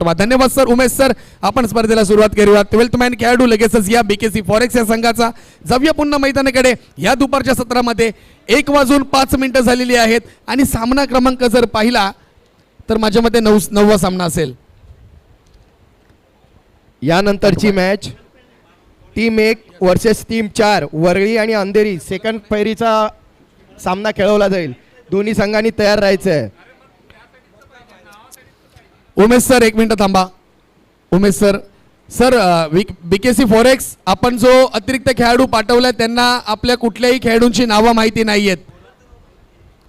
धन्यवाद sir. Umesh sir, आपण स्पर्धेला सुरुवात करूया. 12th मॅन खेळाडू लगेचच या बीकेसी फॉरेक्स या संघाचा. जाऊया पुन्हा मैदानाकडे. या दुपारच्या सत्रामध्ये 1:05 झालेली आहेत आणि सामना क्रमांक जर पाहिला तर माझ्या मते 9वा सामना असेल. यानंतरची match team 1 versus team 4 Worli आणि अंधेरी सेकंड फेरीचा सामना खेळवला जाईल. दोन्ही संघांनी तयार राहायचं आहे. उमेश सर, 1 मिनिट थांबा. Umesh sir, sir BKC forex आपण जो अतिरिक्त खेळाडू पाठवलाय त्यांना आपल्या कुठल्याही खेळाडूंची नावं माहिती नाही आहेत,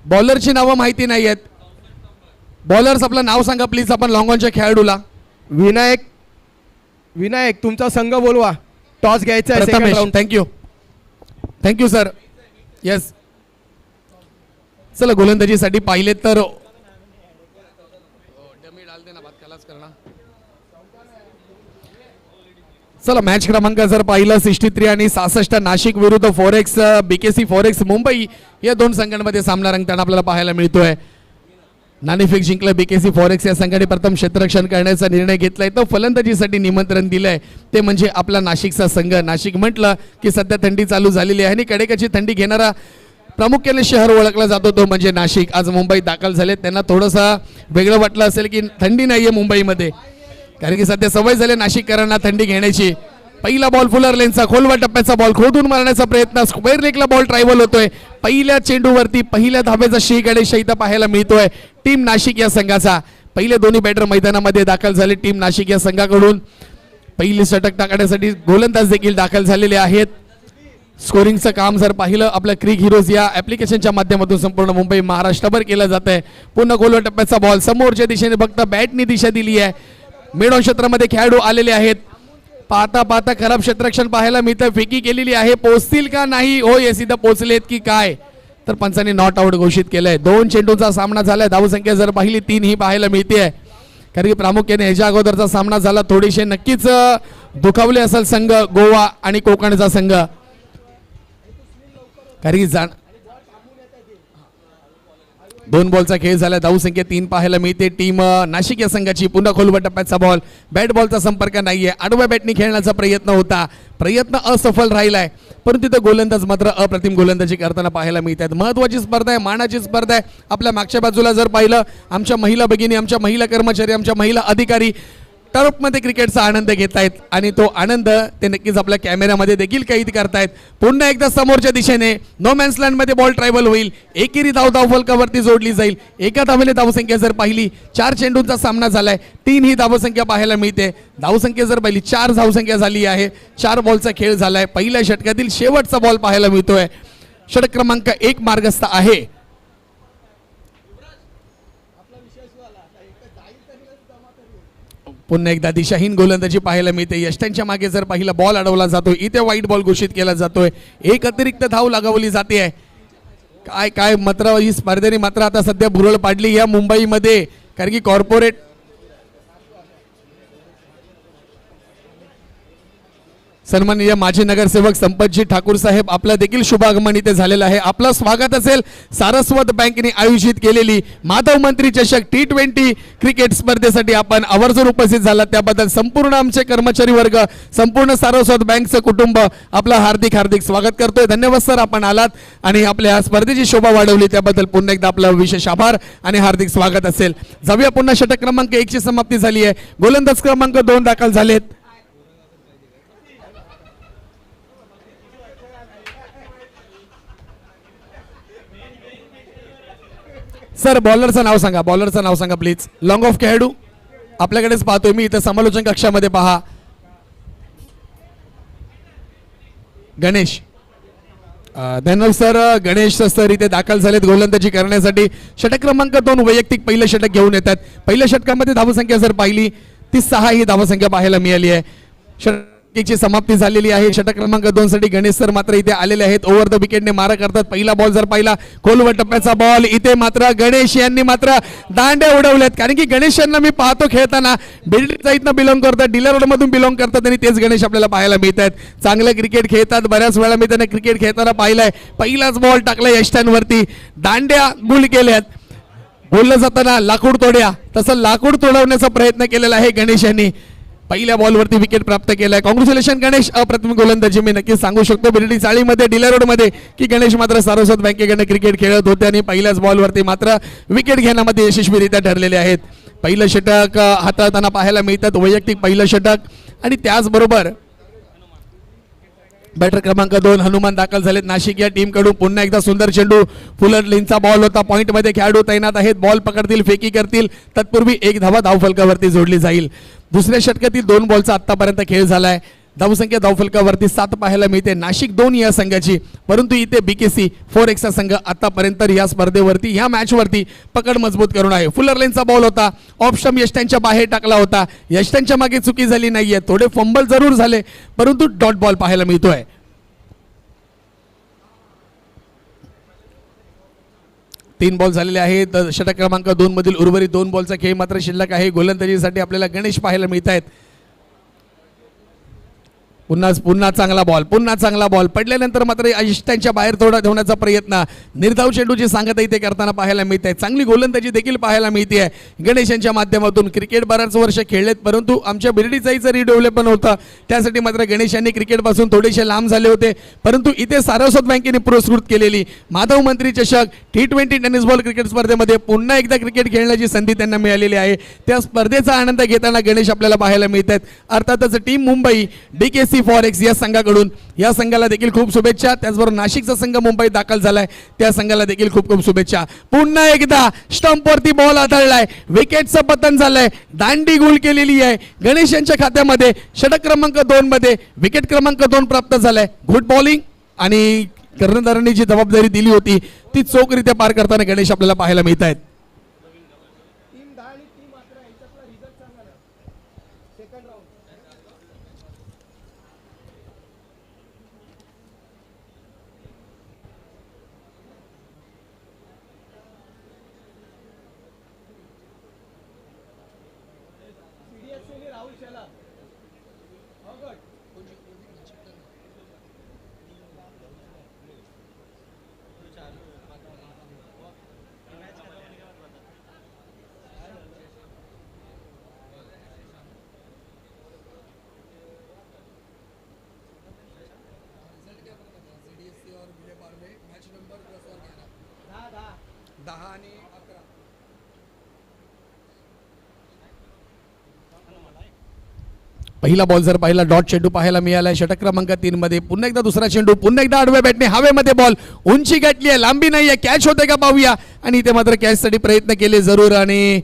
बॉलरची नावं माहिती नाही आहेत. बॉलर्स आपलं नाव सांगा प्लीज आपण लॉंगॉनच्या खेळाडूला. विनायक तुमचा संघ बोलवा. टॉस घ्यायचा आहे second round. Thank you sir. Yes, चला गोलंदाजीसाठी पाहिले तर चला मॅच क्रमांक जर पाहिलं 63 आणि 66 नाशिक विरुद्ध फॉरेक्स बीकेसी फॉरेक्स मुंबई या दोन संघांमध्ये सामना रंगताना आपल्याला पाहायला मिळतोय. नाणेफेक जिंकलं बीकेसी फॉरेक्स या संघाने प्रथम क्षेत्ररक्षण करण्याचा निर्णय घेतलाय. तर फलंदाजीसाठी निमंत्रण दिलंय ते म्हणजे आपला नाशिकचा संघ. नाशिक म्हटलं की सध्या थंडी चालू झालेली आहे आणि कडेकची थंडी घेणारा प्रामुख्याने शहर ओळखला जातो तो म्हणजे नाशिक. आज मुंबईत दाखल झाले. त्यांना थोडंसं वेगळं वाटलं असेल की थंडी नाहीये मुंबईमध्ये, कारण की सध्या सवय झाली नाशिककरांना थंडी घेण्याची. पहिला बॉल फुलर लेनचा खोलवा टप्प्याचा बॉल खोदून मारण्याचा प्रयत्न. स्क्वेअर लेगला बॉल ट्रायबल होतोय. पहिल्या चेंडूवरती पहिल्या धाब्याचा श्री गणेश इथं पाहायला मिळतोय टीम नाशिक या संघाचा. पहिले दोन्ही बॅटर मैदानामध्ये दाखल झाले टीम नाशिक या संघाकडून. पहिली षटक टाकण्यासाठी गोलंदाज देखील दाखल झालेले आहेत. स्कोरिंगचं काम जर पाहिलं आपल्या क्रिक हिरोज या ॲप्लिकेशनच्या माध्यमातून संपूर्ण मुंबई महाराष्ट्रभर केलं जात आहे. पुन्हा खोलवा टप्प्याचा बॉल समोरच्या दिशेने फक्त बॅटनी दिशा दिली आहे. मिड ऑन क्षेत्रामध्ये खेळाडू आलेले आहेत. पाहता पाहता खराब क्षेत्ररक्षण पाहायला मिळतं. फेकी केलेली आहे, पोहोचतील का नाही. हो येस, इथं पोहोचलेत की काय, तर पंचांनी नॉट आउट घोषित केलंय. 2 चेंडूंचा सामना झालाय. धावसंख्या जर पाहिली 3 ही पाहायला मिळते. कारण की प्रामुख्याने ह्याच्या अगोदरचा सामना झाला थोडीशे नक्कीच दुखावले असेल संघ गोवा आणि कोकणचा संघ. कारण की 2 बॉलचा खेळ झाला. धावसंख्या 3 पाहायला मिळते टीम नाशिक या संघाची. पुन्हा खोलवा टप्प्याचा बॉल, बॅट बॉलचा संपर्क नाहीये. आडव्या बॅटनी खेळण्याचा प्रयत्न होता, प्रयत्न असफल राहिलाय. परंतु तिथं गोलंदाज मात्र अप्रतिम गोलंदाजी करताना पाहायला मिळतात. महत्वाची स्पर्धा आहे, मानाची स्पर्धा आहे. आपल्या मागच्या बाजूला जर पाहिलं आमच्या महिला भगिनी, आमच्या महिला कर्मचारी, आमच्या महिला अधिकारी टर्फमध्ये क्रिकेटचा आनंद घेत आहेत आणि तो आनंद ते नक्कीच आपल्या कॅमेऱ्यामध्ये देखील कैद करतायत. पुन्हा एकदा समोरच्या दिशेने नो मॅन्स लँडमध्ये बॉल ट्रायबल होईल. एकेरी धावफलकावरती जोडली जाईल. एका धावेने धावसंख्या जर पाहिली 4 चेंडूंचा सामना झालाय. 3 ही धावसंख्या पाहायला मिळते. धावसंख्या जर पाहिली 4 धावसंख्या झाली आहे. 4 बॉलचा खेळ झालाय. पहिल्या षटकातील शेवटचा बॉल पाहायला मिळतोय. षटक क्रमांक 1 मार्गस्थ आहे. पुन्हा एकदा दिशाहीन गोलंदाजी पाहायला मिळते. यष्टांच्या मागे जर पाहिला बॉल अडवला जातोय. इथे वाईट बॉल घोषित केला जातोय. एक अतिरिक्त धाव लगावली जाते आहे. काय काय मात्र ही स्पर्धेने मात्र आता सध्या भुरळ पाडली या मुंबईमध्ये. कारण की कॉर्पोरेट सन्माननीय माजी नगरसेवक संपतजी ठाकूर साहेब आपलं देखील शुभागमन इथे झालेलं आहे. आपलं स्वागत असेल सारस्वत बँकेने आयोजित केलेली माधव मंत्री चषक T20 क्रिकेट स्पर्धेसाठी आपण आवर्जून उपस्थित झाला त्याबद्दल संपूर्ण आमचे कर्मचारी वर्ग, संपूर्ण सारस्वत बँकचं कुटुंब आपलं हार्दिक हार्दिक स्वागत करतोय. धन्यवाद सर, आपण आलात आणि आपल्या स्पर्धेची शोभा वाढवली त्याबद्दल पुन्हा एकदा आपलं विशेष आभार आणि हार्दिक स्वागत असेल. जाऊया पुन्हा षटक क्रमांक 1 ची समाप्ती झाली आहे. गोलंदाज क्रमांक 2 दाखल झालेत. सर बॉलरचं नाव सांगा, बॉलरचं नाव सांगा प्लीज. लॉंग ऑफ खेळाडू आपल्याकडेच पाहतोय मी इथं समालोचन कक्षामध्ये पहा. गणेश. धन्यवाद सर. गणेश सर इथे दाखल झालेत गोलंदाजी करण्यासाठी. षटक क्रमांक 2 वैयक्तिक पहिलं षटक घेऊन येतात. पहिल्या षटकामध्ये धावसंख्या जर पाहिली ती 6 ही धावसंख्या पाहायला मिळाली आहे. षटकाची समाप्ती झालेली आहे. षटक क्रमांक 2 साठी गणेश सर मात्र इथे आलेले आहेत. ओव्हर द विकेटने मारा करतात. पहिला बॉल जर पाहिला खोलवर टप्प्याचा बॉल. इथे मात्र गणेश यांनी मात्र दांड्या उडवल्यात. कारण की गणेश यांना मी पाहतो खेळताना बिल्डिंगचा इथनं बिलॉंग करतात, डीलर रोड मधून बिलॉंग करतात आणि तेच गणेश आपल्याला पाहायला मिळतात. चांगलं क्रिकेट खेळतात. बऱ्याच वेळा मी त्यांना क्रिकेट खेळताना पाहिलंय. पहिलाच बॉल टाकला यष्टांवरती, दांड्या गुल केल्यात. बोललं जातं ना लाकूड तोड्या, तसं लाकूड तोडवण्याचा प्रयत्न केलेला आहे गणेश यांनी. पहिल्या बॉलवरती विकेट प्राप्त केलाय. कॉंग्रॅच्युलेशन गणेश. अप्रतिम गोलंदाजी मी नक्कीच सांगू शकतो बिर्डी चाळीमध्ये डिले रोडमध्ये की गणेश मात्र सारस्वत बँकेकडनं क्रिकेट खेळत होते आणि पहिल्याच बॉलवरती मात्र विकेट घेण्यामध्ये यशस्वीरित्या ठरलेले आहेत. पहिलं षटक हाताळताना पाहायला मिळतात, वैयक्तिक पहिलं षटक. आणि त्याचबरोबर बॅटर क्रमांक 2 हनुमान दाखल झालेत नाशिक या टीम कडून. पुन्हा एकदा सुंदर चेंडू, फुलर लेनचा बॉल होता. पॉइंट मध्ये खेळाडू तैनात आहेत, बॉल पकडतील, फेकी करतील. तत्पूर्वी एक धावा धावफलकावरती जोडली जाईल. दुसऱ्या षटकातील 2 बॉलचा आतापर्यंत खेळ झालाय. धावसंख्या धावफलकावरती 7 पाहायला मिळते नाशिक 2 या संघाची. परंतु इथे बीकेसी 4X चा संघ आतापर्यंत या स्पर्धेवरती या मॅच वरती पकड मजबूत करून आहे. फुलर लेनचा बॉल होता, ऑफ स्टंप यष्टांच्या बाहेर टाकला होता. यष्टांच्या मागे चुकी झाली नाहीये, थोडे फंबल जरूर झाले परंतु डॉट बॉल पाहायला मिळतोय. तीन बॉल झालेले आहेत. षटक क्रमांक 2 मधील उर्वरित 2 बॉलचा खेळ मात्र शिल्लक आहे. गोलंदाजीसाठी आपल्याला गणेश पाहायला मिळत आहेत. पुन्हा चांगला बॉल पडल्यानंतर मात्र अशिष्टांच्या बाहेर थोडा ठेवण्याचा प्रयत्न, निर्धाव चेंडूची सांगता इथे करताना पाहायला मिळते आहे. चांगली गोलंदाजी देखील पाहायला मिळते आहे गणेशांच्या माध्यमातून. क्रिकेट बऱ्याच वर्ष खेळलेत परंतु आमच्या बिर्डीचाही रिडेव्हलपमेंट होतं, त्यासाठी मात्र गणेशांनी क्रिकेटपासून थोडेसे लांब झाले होते. परंतु इथे सारस्वत बँकेने पुरस्कृत केलेली माधव मंत्री चषक T20 टेनिस बॉल क्रिकेट स्पर्धेमध्ये पुन्हा एकदा क्रिकेट खेळण्याची संधी त्यांना मिळालेली आहे. त्या स्पर्धेचा आनंद घेताना गणेश आपल्याला पाहायला मिळत आहेत. अर्थातच टीम मुंबई BKC 4X या संघाकडून या संघाला देखील खूप शुभेच्छा. त्याचबरोबर नाशिकचा संघ मुंबईत दाखल झालाय, त्या संघाला देखील खूप खूप शुभेच्छा. पुन्हा एकदा स्टंपवरती बॉल आदळलाय, विकेटचं पतन झालंय, दांडी गोल केलेली आहे गणेश यांच्या खात्यामध्ये. षटक क्रमांक 2 मध्ये विकेट क्रमांक 2 प्राप्त झालाय. गुड बॉलिंग आणि कर्णधारांनी जी जबाबदारी दिली होती ती चोखरित्या पार करताना गणेश आपल्याला पाहायला मिळत आहेत. पहिला बॉल जर पाहिला डॉट चेंडू पाहायला मिळाला षटक क्रमांक 3 मध्ये. पुन्हा एकदा दुसरा चेंडू, पुन्हा एकदा आडव्या बॅटने हवेमध्ये बॉल, उंची गाठली आहे, लांबी नाही आहे, कॅच होते का पाहूया. आणि इथे मात्र कॅचसाठी प्रयत्न केले जरूर आणि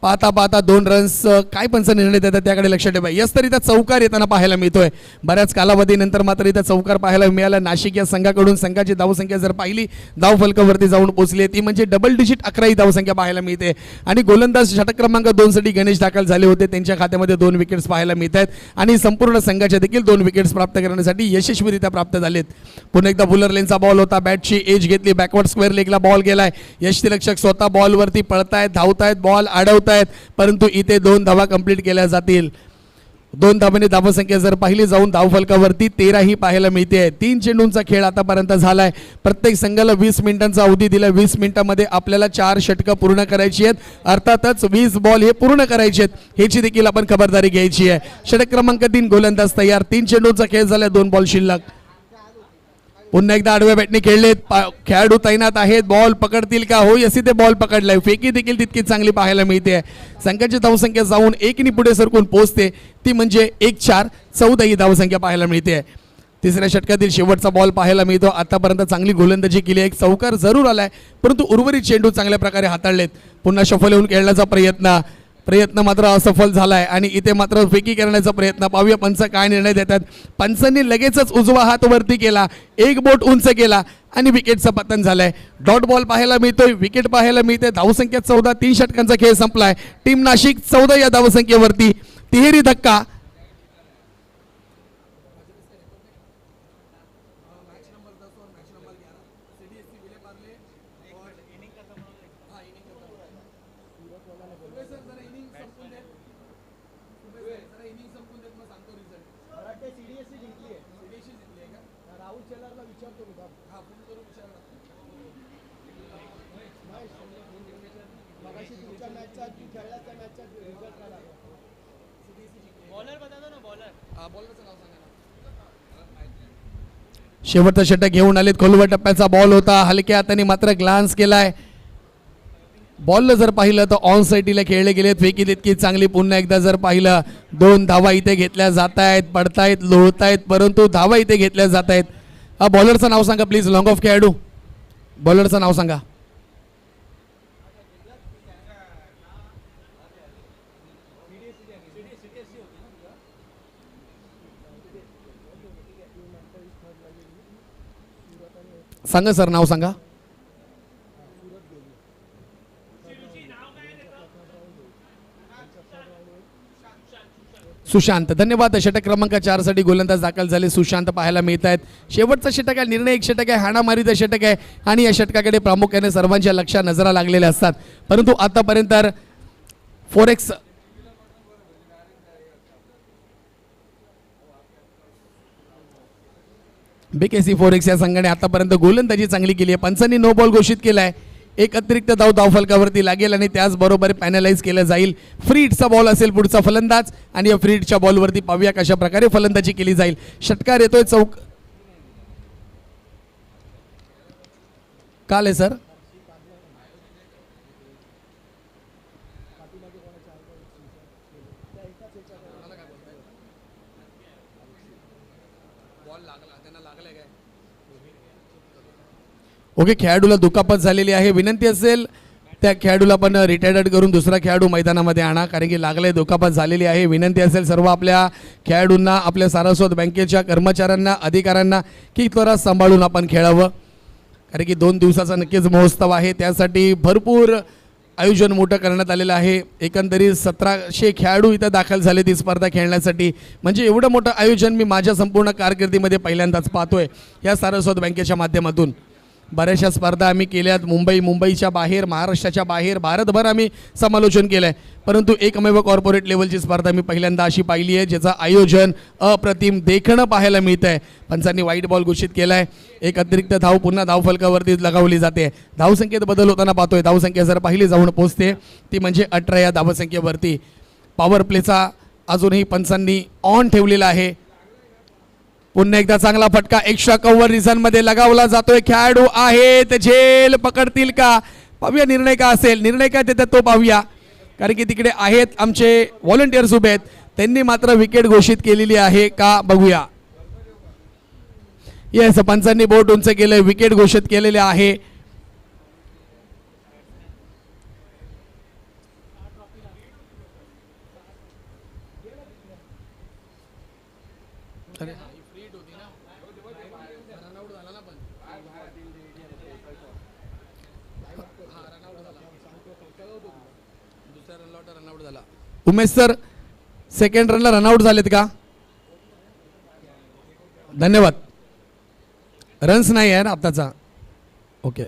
पाहता पाहता 2 रन्स काय पंच निर्णय देतात त्याकडे लक्ष ठेवा. यस तर इथं चौकार येताना पाहायला मिळतोय. बऱ्याच कालावधीनंतर मात्र इथं चौकार पाहायला मिळाला नाशिक या संघाकडून. संघाची धावसंख्या जर पाहिली धाव फलकावरती जाऊन पोहोचली ती म्हणजे डबल डिजिट 11 ही धावसंख्या पाहायला मिळते. आणि गोलंदाज षटक क्रमांक 2 साठी गणेश दाखल झाले होते, त्यांच्या खात्यामध्ये 2 विकेट्स पाहायला मिळत आहेत आणि संपूर्ण संघाच्या देखील 2 विकेट्स प्राप्त करण्यासाठी यशस्वीरित्या प्राप्त झालेत. पुन्हा एकदा फुलर लेनचा बॉल होता, बॅटची एज घेतली, बॅकवर्ड स्क्वेअर लेगला बॉल गेलाय. यष्टीरक्षक स्वतः बॉलवरती पळतायत, धावतायत, बॉल अडवतायत परंतु इथे 2 धावा कंप्लीट केल्या जातील. 2 धावांनी धावसंख्या जर पाहिली जाऊन धावफलकावरती 13 ही पाहायला मिळते. 3 चेंडूंचा खेळ आतापर्यंत झालाय. प्रत्येक संघाला 20 मिनिटांचा अवधी दिला. 20 मिनिटांमध्ये आपल्याला 4 षटकं पूर्ण करायची आहेत. अर्थातच 20 बॉल हे पूर्ण करायचे आहेत, ह्याची देखील आपण खबरदारी घ्यायची आहे. षटक क्रमांक 3 गोलंदाज तयार. 3 चेंडूंचा खेळ झाला, 2 बॉल शिल्लक. पुन्हा एकदा आडव्या बॅटने खेळलेत, खेळाडू तैनात आहेत, बॉल पकडतील का? हो यस इथे बॉल पकडलाय. फेकी देखील तितकी चांगली पाहायला मिळते. संघाची धावसंख्या जाऊन 1 नी पुढे सरकून पोहोचते, ती म्हणजे 1-4 14 ही धावसंख्या पाहायला मिळते. तिसऱ्या षटकातील शेवटचा बॉल पाहायला मिळतो. आतापर्यंत चांगली गोलंदाजी केली, एक चौकार जरूर आलाय परंतु उर्वरित चेंडू चांगल्या प्रकारे हाताळलेत. पुन्हा शफल येऊन खेळण्याचा प्रयत्न मात्र असफल झालाय आणि इथे मात्र फेकी करण्याचा प्रयत्न. पाहूया पंच काय निर्णय देतात. पंचांनी लगेचच उजवा हात वरती केला, एक बोट उंच केला आणि विकेटचं पतन झालंय. डॉट बॉल पाहायला मिळतोय, विकेट पाहायला मिळते. धावसंख्या 14, 3 षटकांचा खेळ संपलाय. टीम नाशिक 14 या धावसंख्येवरती. तिहेरी धक्का. शेवटचा षटक घेऊन आलेत. खोलवर टप्प्याचा बॉल होता, हलक्या हाताने मात्र ग्लान्स केलाय. बॉलला जर पाहिलं तर ऑन साईडला खेळले गेले. फेकी तितकी चांगली. पुन्हा एकदा जर पाहिलं 2 धावा इथे घेतल्या जात आहेत. पडतायत, लोळतायत, परंतु धावा इथे घेतल्या जात आहेत. बॉलरचं नाव सांगा प्लीज. लॉंग ऑफ खेळाडू बॉलरचं नाव सांगा. सांगा सर, नाव सांगा. सुशांत. धन्यवाद. षटक क्रमांक 4 साठी गोलंदाज दाखल झाले. सुशांत पाहायला मिळत आहेत. शेवटचा षटक आहे, निर्णय एक षटक आहे, हाणामारीचं षटक आहे आणि या षटकाकडे प्रामुख्याने सर्वांच्या लक्षात नजरा लागलेल्या असतात. परंतु आतापर्यंत फोरेक्स बीकेसी फोरेक्स या संघाने आतापर्यंत गोलंदाजी चांगली केली आहे. पंचांनी नो बॉल घोषित केलाय. एक अतिरिक्त धाव धावफलकावरती लागेल आणि त्याचबरोबर पॅनलाइज केलं जाईल. फ्री हिटचा बॉल असेल पुढचा फलंदाज आणि या फ्री हिटच्या बॉलवरती पाहूया कशा प्रकारे फलंदाजी केली जाईल. षटकार येतोय चौक. काल आहे सर. ओके, खेळाडूला दुखापत झालेली आहे. विनंती असेल त्या खेळाडूला पण रिटायर्ड करून दुसरा खेळाडू मैदानामध्ये आणा, कारण की लागले, दुखापत झालेली आहे. विनंती असेल सर्व आपल्या खेळाडूंना, आपल्या सारस्वत बँकेच्या कर्मचाऱ्यांना, अधिकाऱ्यांना की त्वरा सांभाळून आपण खेळावं, कारण की 2 दिवसाचा नक्कीच महोत्सव आहे. त्यासाठी भरपूर आयोजन मोठं करण्यात आलेलं आहे. एकंदरीत 1700 खेळाडू इथं दाखल झाले ती स्पर्धा खेळण्यासाठी. म्हणजे एवढं मोठं आयोजन मी माझ्या संपूर्ण कारकिर्दीमध्ये पहिल्यांदाच पाहतोय या सारस्वत बँकेच्या माध्यमातून. बऱ्याचशा स्पर्धा आम्ही केल्यात. मुंबईच्या बाहेर, महाराष्ट्राच्या बाहेर, भारतभर आम्ही समालोचन केलं आहे. परंतु एकमेव कॉर्पोरेट लेवलची स्पर्धा मी पहिल्यांदा अशी पाहिली आहे ज्याचं आयोजन अप्रतिम देखणं पाहायला मिळतं आहे. पंचांनी वाईट बॉल घोषित केला आहे. एक अतिरिक्त धाव पुन्हा धावफलकावरती लगावली जाते. धावसंख्येत बदल होताना पाहतोय. धावसंख्या जर पाहिली जाऊन पोहोचते ती म्हणजे 18 या धावसंख्येवरती. पॉवर प्लेचा अजूनही पंचांनी ऑन ठेवलेला आहे. पुन्हा एकदा चांगला फटका एक्स्ट्रा कव्हर रिझनमध्ये लगावला जातोय. खेळाडू आहेत, झेल पकडतील का पाहूया. निर्णय का असेल, निर्णय काय देतात तो पाहूया, कारण की तिकडे आहेत आमचे व्हॉलंटियर्स उभे आहेत. त्यांनी मात्र विकेट घोषित केलेली आहे का बघूया. येस, पंचांनी बोट उंच केलंय, विकेट घोषित केलेले आहे. उमेश सर, सेकंड रनला रनआउट झालेत का? धन्यवाद. रन्स नाही आहे ना आताचा. Okay,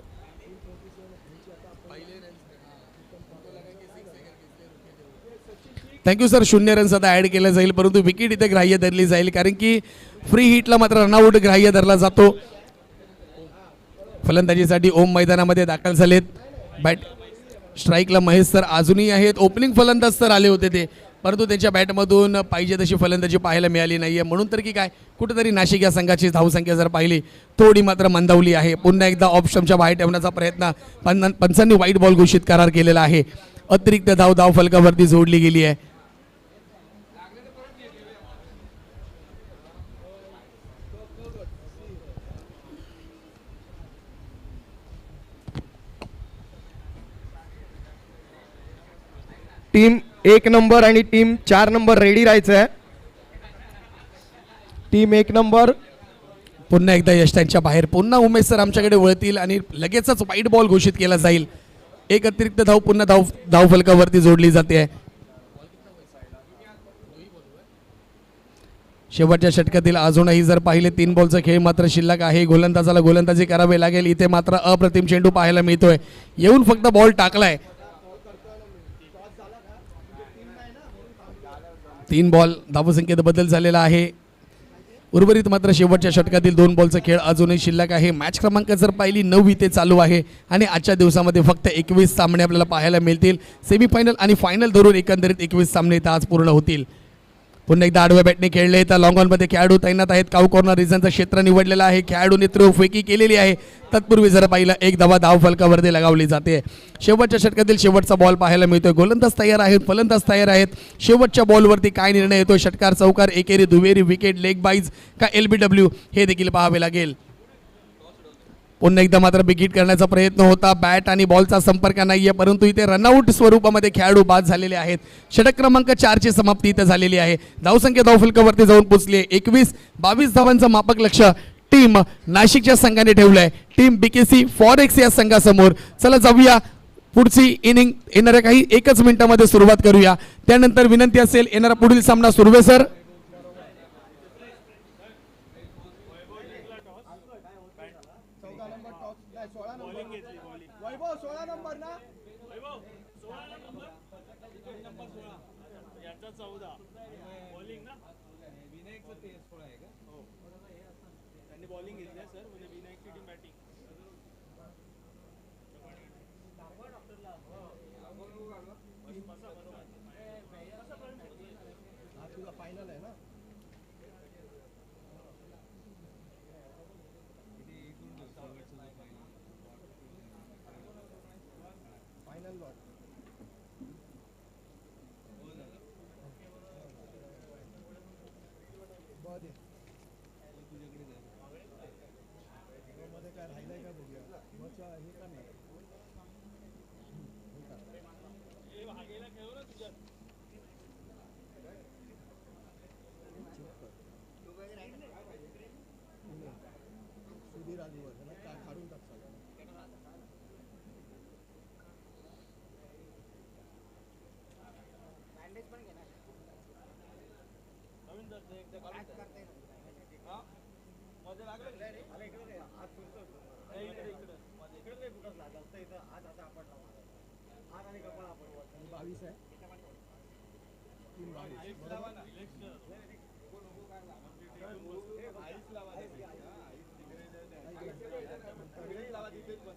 thank you sir. 0 रन्स आता ॲड केलं जाईल, परंतु विकेट इथे ग्राह्य धरली जाईल, कारण की फ्री हिटला मात्र रनआउट ग्राह्य धरला जातो. फलंदाजीसाठी ओम मैदानामध्ये दाखल झालेत. बॅट स्ट्राईकला महेश सर अजूनही आहेत. ओपनिंग फलंदाज तर आले होते ते, परंतु त्यांच्या बॅटमधून पाहिजे तशी फलंदाजी पाहायला मिळाली नाही आहे. म्हणून तर की काय, कुठेतरी नाशिक या संघाची धावसंख्या जर पाहिली थोडी मात्र मंदावली आहे. पुन्हा एकदा ऑप्शनच्या बाहेर ठेवण्याचा प्रयत्न पंचांनी वाईट बॉल घोषित करार केलेला आहे. अतिरिक्त धाव फलकावरती जोडली गेली आहे. टीम 1 नंबर आणि टीम 4 नंबर रेडी राहायचं आहे. टीम 1 नंबर पुन्हा एकदा यष्टांच्या बाहेर. पुन्हा उमेश सर आमच्याकडे वळतील आणि लगेचच वाईट बॉल घोषित केला जाईल. एक अतिरिक्त धाव पुन्हा धाव फलकावरती जोडली जाते. शेवटच्या षटकातील अजूनही जर पाहिले 3 बॉलचा खेळ मात्र शिल्लक आहे. गोलंदाजाला गोलंदाजी करावी लागेल. इथे मात्र अप्रतिम चेंडू पाहायला मिळतोय. येऊन फक्त बॉल टाकलाय. 3 बॉल धावसंख्येत बदल झालेला आहे. उर्वरित मात्र शेवटच्या षटकातील 2 बॉलचा खेळ अजूनही शिल्लक आहे. मॅच क्रमांक जर पाहिली 9 इथे चालू आहे आणि आजच्या दिवसामध्ये फक्त 21 सामने आपल्याला पाहायला मिळतील. सेमीफायनल आणि फायनल धरून एकंदरीत 21 सामने इथं आज पूर्ण होतील. पुन्हा एकदा आडव्या बॅटने खेळले तर लॉंग ऑनमध्ये खेळाडू तैनात आहेत. काऊ कॉर्नर रिझनचं क्षेत्र निवडलेलं आहे. खेळाडूने फेकी केलेली आहे. तत्पूर्वी जर पाहिलं एक धाव फलकावरती लगावली जाते. शेवटच्या षटकातील शेवटचा बॉल पाहायला मिळतोय. गोलंदाज तयार आहेत, फलंदाज तयार आहेत. शेवटच्या बॉलवरती काय निर्णय येतो, षटकार, चौकार, एकेरी, दुहेरी, विकेट, लेग बाईज का LBW हे देखील पाहावे लागेल. पुन्हा एकदा मात्र बिग करण्याचा प्रयत्न होता. बॅट आणि बॉलचा संपर्क नाहीये, परंतु इथे रनआउट स्वरूपामध्ये खेळाडू बाद झालेले आहेत. षटक क्रमांक 4 ची समाप्ती इथे झालेली आहे. धावसंख्या धावफलकावरती जाऊन पोहोचली. 21-22 धावांचं मापक लक्ष टीम नाशिकच्या संघाने ठेवलंय. टीम BKC फॉरेक्स या संघासमोर. चला जाऊया पुढची इनिंग येणाऱ्या काही एकच मिनिटामध्ये सुरुवात करूया. त्यानंतर विनंती असेल येणारा पुढील सामना सुरवे सर.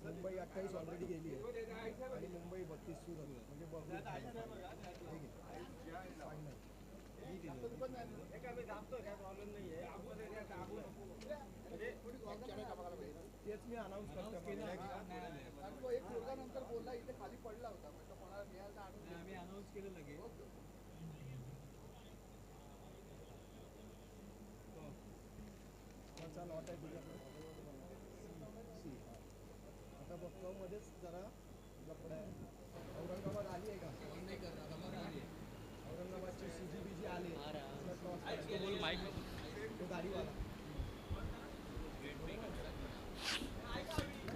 मुंबई 28 ऑलरेडी गेली आहे आणि मुंबई 32 सुरू तेच मी अनाऊन्स करतो. एक नंतर बोलला इथे खाली पडला होता, कोणाला मिळाला आम्ही अनाऊन्स केलं लगेच. लॉट आहे तुझ्याकडे आता बघतो मध्येच जरा गपडा आहे. औरंगाबाद आली आहे का? औरंगाबादची CGBG आली तो गाडीवाला.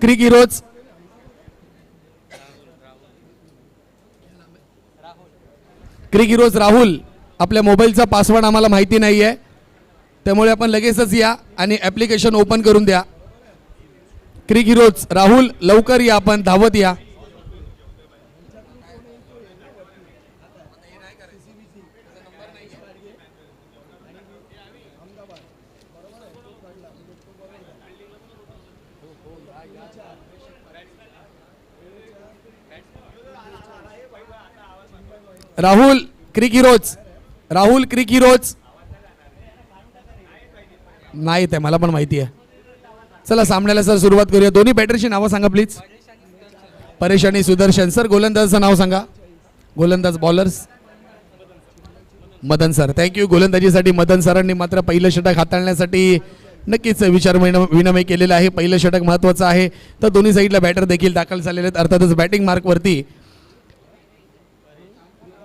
क्रिक हिरोज राहुल, आपल्या मोबाईलचा पासवर्ड आम्हाला माहिती नाही आहे, त्यामुळे आपण लगेचच या आणि ॲप्लिकेशन ओपन करून द्या. क्रिक हिरोज राहुल, लवकर या, आपण धावत या. राहुल क्रिक हिरोज नाही ते मला पण माहिती आहे. चला सामन्याला सर सुरुवात करूया. दोन्ही बॅटरची नावं सांगा प्लीज. परेश आणि सुदर्शन. सर गोलंदाजाचं नाव सांगा. गोलंदाज बॉलर्स मदन सर. थँक्यू. गोलंदाजीसाठी मदन सरांनी मात्र पहिलं षटक हाताळण्यासाठी नक्कीच विचार विनिमय केलेला आहे. पहिलं षटक महत्त्वाचं आहे. तर दोन्ही साईडला बॅटर देखील दाखल झालेले आहेत. अर्थातच बॅटिंग मार्कवरती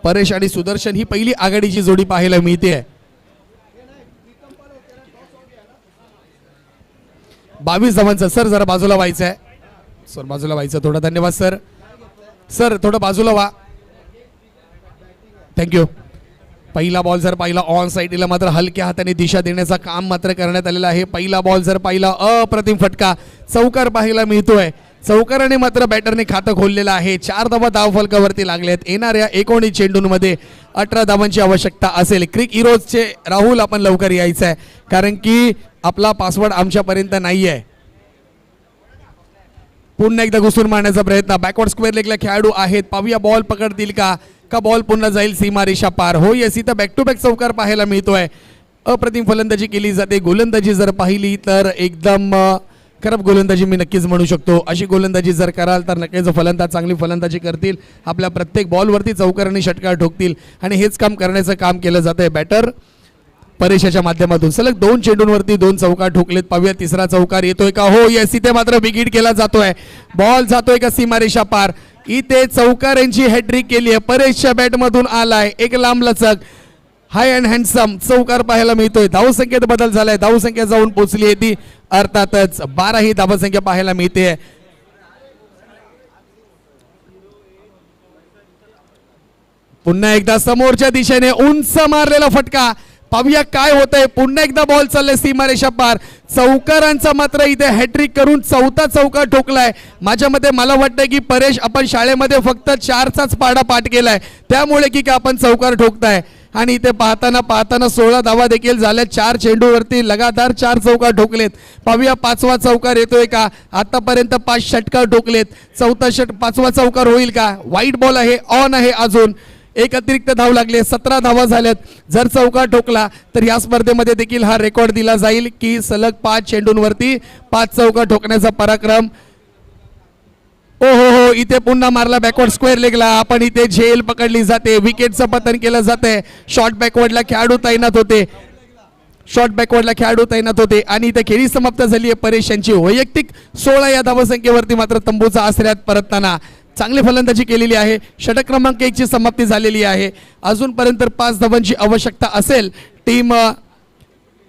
परेश आणि सुदर्शन ही पहिली आघाडीची जोडी पाहायला मिळते. 22 धावांचं. सर जरा बाजूला व्हायचं आहे. सर बाजूला व्हायचं थोडं. धन्यवाद सर. सर थोडं बाजूला व्हा. थँक्यू. पहिला बॉल जर पाहिला ऑन साईडला मात्र हलक्या हाताने दिशा देण्याचं काम मात्र करण्यात आलेलं आहे. पहिला बॉल जर पाहिला अप्रतिम फटका, चौकार पाहायला मिळतोय. चौकाराने मात्र बॅटरने खातं खोललेलं आहे. 4 धावा धावफलकावरती लागलेत. येणाऱ्या 19 चेंडूंमध्ये 18 धावांची आवश्यकता असेल. क्रिक हिरोजचे राहुल आपण लवकर यायचं आहे, कारण की आपला पासवर्ड आमच्यापर्यंत नाही आहे. पुन्हा एकदा घुसून मारण्याचा प्रयत्न. बॅकवर्ड स्क्वेअर लेगला खेळाडू आहेत. पाहूया बॉल पकडतील का. का बॉल पुन्हा जाईल सीमारेषा पार. हो येस, इथं बॅक टू बॅक चौकार पाहायला मिळतोय. अप्रतिम फलंदाजी केली जाते. गोलंदाजी जर पाहिली तर एकदम खराब गोलंदाजी मी नक्कीच म्हणू शकतो. अशी गोलंदाजी जर कराल तर नक्कीच फलंदाज चांगली फलंदाजी करतील. आपल्या प्रत्येक बॉलवरती चौकार आणि षटकार ठोकतील आणि हेच काम करण्याचं काम केलं जातंय बॅटर परेशाच्या माध्यमातून. सलग 2 चेंडूंवरती 2 चौकार ठोकलेत. पाहूया तिसरा चौकार येतोय का. हो येस, इथे मात्र विकेट केला जातोय. बॉल जातोय का सीमारेषा पार. इथे चौकारांची हॅट्रिक केली आहे. परेशच्या बॅटमधून आलाय एक लांबलचक हाय अँड हँडसम चौकार पाहायला मिळतोय. धावसंख्येत बदल झालाय. धावसंख्या जाऊन पोहोचली आहे ती अर्थातच 12 ही धावसंख्या पाहायला मिळते. पुन्हा एकदा समोरच्या दिशेने उंच मारलेला फटका. पाहूया काय होतंय. पुन्हा एकदा बॉल चाललाय सीमारेषा पार. चौकारांचा मात्र इथे हॅट्रिक करून 4था चौकार ठोकलाय. माझ्या मते मला वाटतंय की परेश आपण शाळेमध्ये फक्त 4चाच पाढा पाठ केलाय, त्यामुळे की काय आपण चौकार ठोकताय. आणि इथे पाहताना 16 धावा देखील झाल्या. 4 चेंडूवरती लगातार 4 चौकार ठोकलेत. पाहूया 5वा चौकार येतोय का. आतापर्यंत 5 षटकार ठोकलेत. 5वा चौकार होईल का. वाईट बॉल आहे, ऑन आहे. अजून एक अतिरिक्त धाव लागले. 17 धावा झाल्यात. जर चौकार ठोकला तर या स्पर्धेमध्ये देखील हा रेकॉर्ड दिला जाईल की सलग 5 चेंडूंवरती 5 चौकार ठोकण्याचा पराक्रम. ओ हो, इथे पुन्हा मारला बॅकवर्ड स्क्वेअर लेगला. आपण इथे झेल पकडली जाते. विकेटचं पतन केलं जाते. शॉर्ट बॅकवर्डला खेळाडू तैनात होते. आणि इथे खेळी समाप्त झाली आहे. परेश यांची वैयक्तिक 16 या धावसंख्येवरती मात्र तंबूचा आश्रयात परतताना चांगली फलंदाजी केलेली आहे. षटक क्रमांक 1 ची समाप्ती झालेली आहे. अजूनपर्यंत 5 धावांची आवश्यकता असेल टीम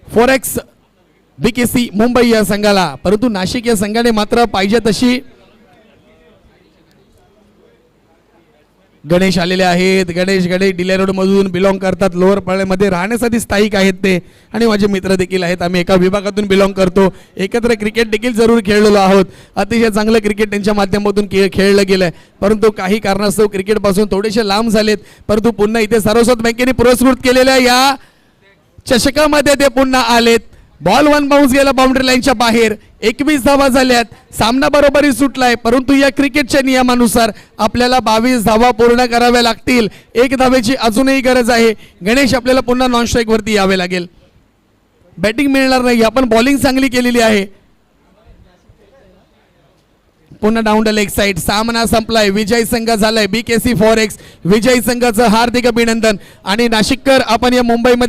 फोरेक्स बीकेसी मुंबई या संघाला. परंतु नाशिक या संघाने मात्र पाहिजे तशी गणेश आलेले आहेत. गणेश डिले रोड मधून बिलॉंग करतात. लोअर पाळ्यामध्ये राहण्यासाठी स्थायिक आहेत ते आणि माझे मित्र देखील आहेत. आम्ही एका विभागातून बिलॉंग करतो. एकत्र क्रिकेट देखील जरूर खेळलेलो आहोत. अतिशय चांगलं क्रिकेट त्यांच्या माध्यमातून खेळलं गेलंय. परंतु काही कारणास्तव क्रिकेटपासून थोडेसे लांब झालेत. परंतु पुन्हा इथे सारस्वत बँकेने पुरस्कृत केलेल्या या चषकामध्ये ते पुन्हा आलेत. बॉल 1 बाउन्स गेला बाउंड्री लाईनच्या बाहेर. 21 धावा झाल्यात. सामना बरोबरी सुटलाय. परंतु या क्रिकेटच्या नियमानुसार आपल्याला 22 धावा पूर्ण कराव्या लागतील. 1 धावेची अजूनही गरज आहे. गणेश आपल्याला पुन्हा नॉन स्ट्राईक वरती यावे लागेल. बॅटिंग मिळणार नाही. आपण बॉलिंग चांगली केलेली आहे. पुन्हा डाऊन द लेग साइड. सामना संपलाय. विजय संघ झालाय बीकेसी फॉरेक्स. विजय संघाचं हार्दिक अभिनंदन. आणि नाशिककर आपण या मुंबईमध्ये